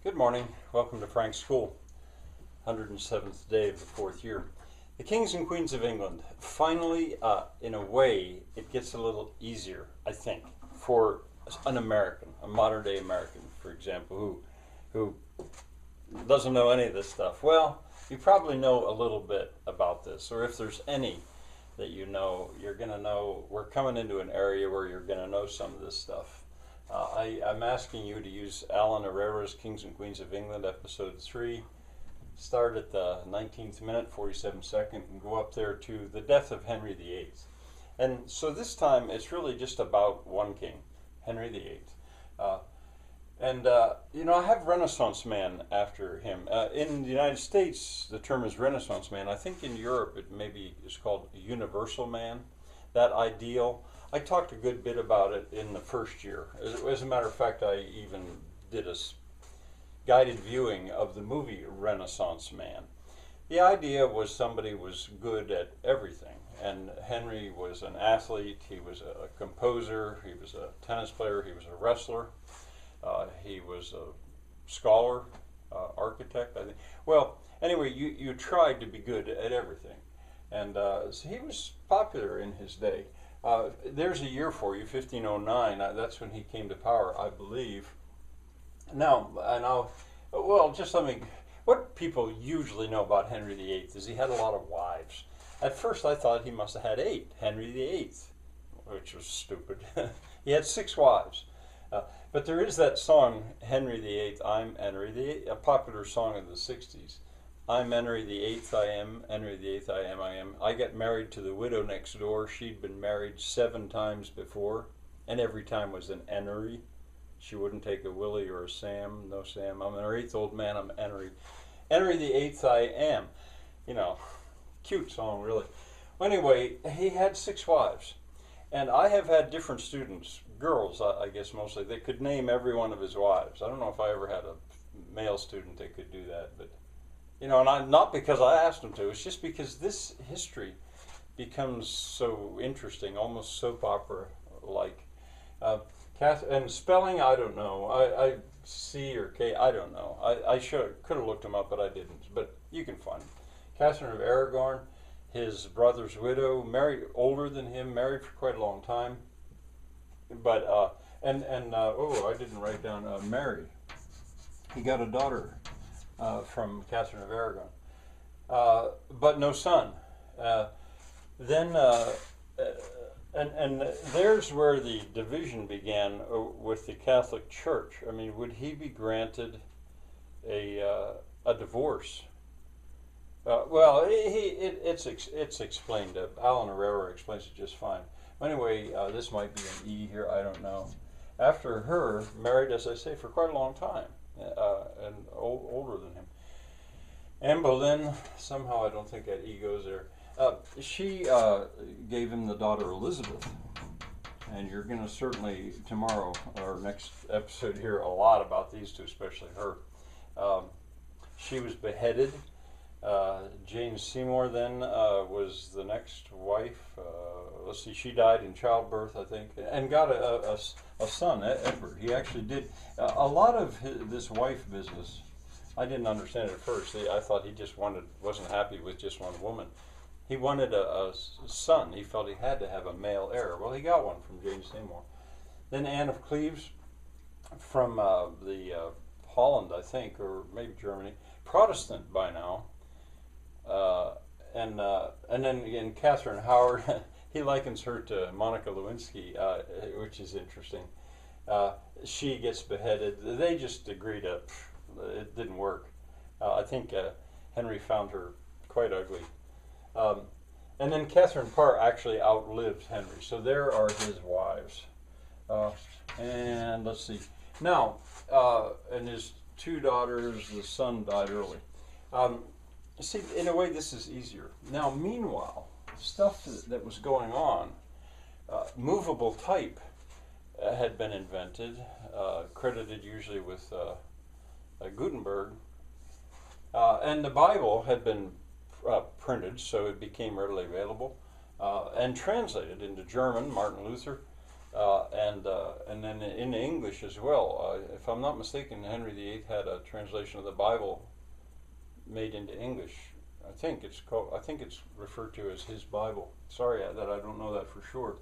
Good morning. Welcome to Frank's School, 107th day of the fourth year. The Kings and Queens of England. Finally, in a way, it gets a little easier, I think, for an American, a modern-day American, for example, who doesn't know any of this stuff. Well, you probably know a little bit about this, or if there's any that you know, you're going to know we're coming into an area where you're going to know some of this stuff. I'm asking you to use Alan Herrera's Kings and Queens of England, episode 3. Start at the 19th minute, 47 second, and go up there to the death of Henry VIII. And so this time it's really just about one king, Henry VIII. I have Renaissance man after him. In the United States, the term is Renaissance man. I think in Europe it maybe is called universal man, that ideal. I talked a good bit about it in the first year. As a matter of fact, I even did a guided viewing of the movie Renaissance Man. The idea was somebody was good at everything, and Henry was an athlete, he was a composer, he was a tennis player, he was a wrestler, he was a scholar, architect, I think. Well, anyway, you tried to be good at everything, and so he was popular in his day. There's a year for you, 1509. That's when he came to power, I believe. Now, just let me. What people usually know about Henry VIII is he had a lot of wives. At first, I thought he must have had 8. Henry VIII, which was stupid. He had 6 wives. But there is that song, Henry VIII, I'm Henry VIII, a popular song of the 60s. I'm Henry VIII, I am. Henry VIII, I am, I am. I got married to the widow next door. She'd been married 7 times before, and every time was an Henry. She wouldn't take a Willie or a Sam. No Sam. I'm an 8th old man. I'm Henry. Henry VIII, I am. You know, cute song, really. Well, anyway, he had 6 wives. And I have had different students, girls, I guess mostly, that could name every one of his wives. I don't know if I ever had a male student that could do that, but and not because I asked him to, it's just because this history becomes so interesting, almost soap opera-like. And spelling, I don't know. I C or K, I don't know. I could have looked him up, but I didn't. But you can find him. Catherine of Aragon, his brother's widow, older than him, married for quite a long time. But I didn't write down Mary. He got a daughter from Catherine of Aragon, but no son. And there's where the division began with the Catholic Church. I mean, would he be granted a divorce? It's explained. Alan Herrera explains it just fine. Anyway, this might be an E here. I don't know. After her, married, as I say, for quite a long time. And older than him. Anne Boleyn, somehow I don't think that E goes there. She gave him the daughter Elizabeth, and you're going to certainly tomorrow or next episode hear a lot about these two, especially her. She was beheaded. Jane Seymour then was the next wife. She died in childbirth, I think, and got a son, Edward. He actually did. A lot of this wife business, I didn't understand it at first. I thought he just wasn't happy with just one woman. He wanted a son. He felt he had to have a male heir. Well, he got one from Jane Seymour. Then Anne of Cleves from Holland, I think, or maybe Germany. Protestant by now. And then again, Catherine Howard, he likens her to Monica Lewinsky, which is interesting. She gets beheaded. They just agree to, it didn't work. I think Henry found her quite ugly. And then Catherine Parr actually outlived Henry. So there are his wives. And let's see. Now, and his 2 daughters, the son died early. See, in a way, this is easier. Now, meanwhile, stuff that was going on, movable type had been invented, credited usually with Gutenberg, and the Bible had been printed, so it became readily available, and translated into German, Martin Luther, and then in English as well. If I'm not mistaken, Henry VIII had a translation of the Bible made into English. I think it's referred to as his Bible. Sorry that I don't know that for sure.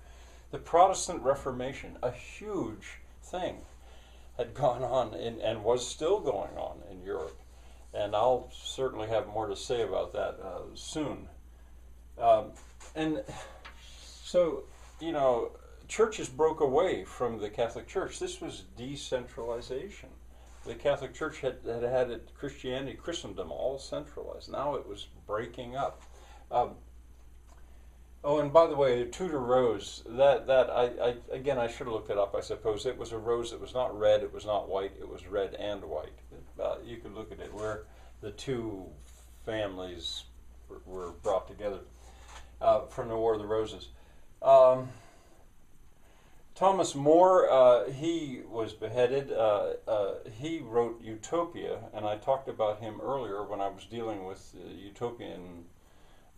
The Protestant Reformation, a huge thing, had gone on and was still going on in Europe. And I'll certainly have more to say about that soon. And so, churches broke away from the Catholic Church. This was decentralization. The Catholic Church had Christianity, Christendom, all centralized. Now it was breaking up. Oh, and by the way, the Tudor rose, I should have looked it up, I suppose. It was a rose that was not red, it was not white, it was red and white. You could look at it, where the two families were brought together from the War of the Roses. Thomas More, he was beheaded. He wrote Utopia, and I talked about him earlier when I was dealing with utopian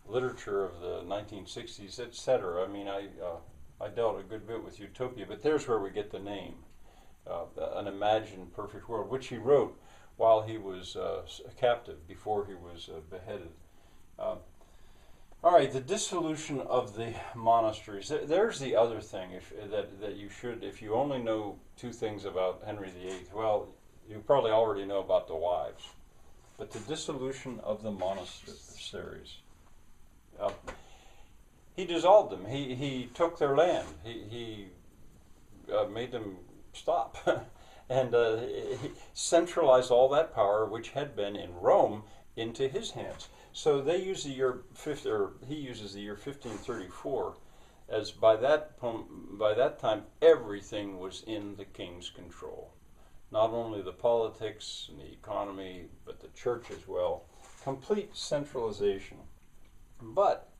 literature of the 1960s, etc. I mean, I dealt a good bit with Utopia, but there's where we get the name, An Imagined Perfect World, which he wrote while he was a captive, before he was beheaded. All right, the dissolution of the monasteries. There's the other thing that you should, if you only know two things about Henry VIII, well, you probably already know about the wives. But the dissolution of the monasteries. He dissolved them. He took their land. He made them stop. And he centralized all that power, which had been in Rome, into his hands. So they use the year he uses the year 1534, as by that time everything was in the king's control. Not only the politics and the economy, but the church as well. Complete centralization. But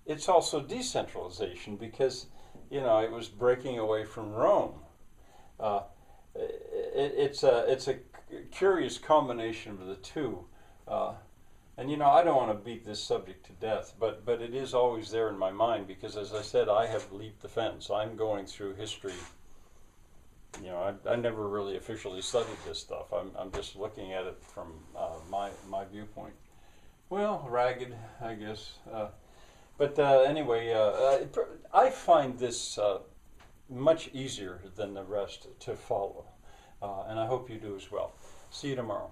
it's also decentralization, because it was breaking away from Rome. It's a curious combination of the two. And I don't want to beat this subject to death, but it is always there in my mind, because, as I said, I have leaped the fence. I'm going through history. I never really officially studied this stuff. I'm just looking at it from my viewpoint. Well, ragged, I guess. But anyway, I find this much easier than the rest to follow, and I hope you do as well. See you tomorrow.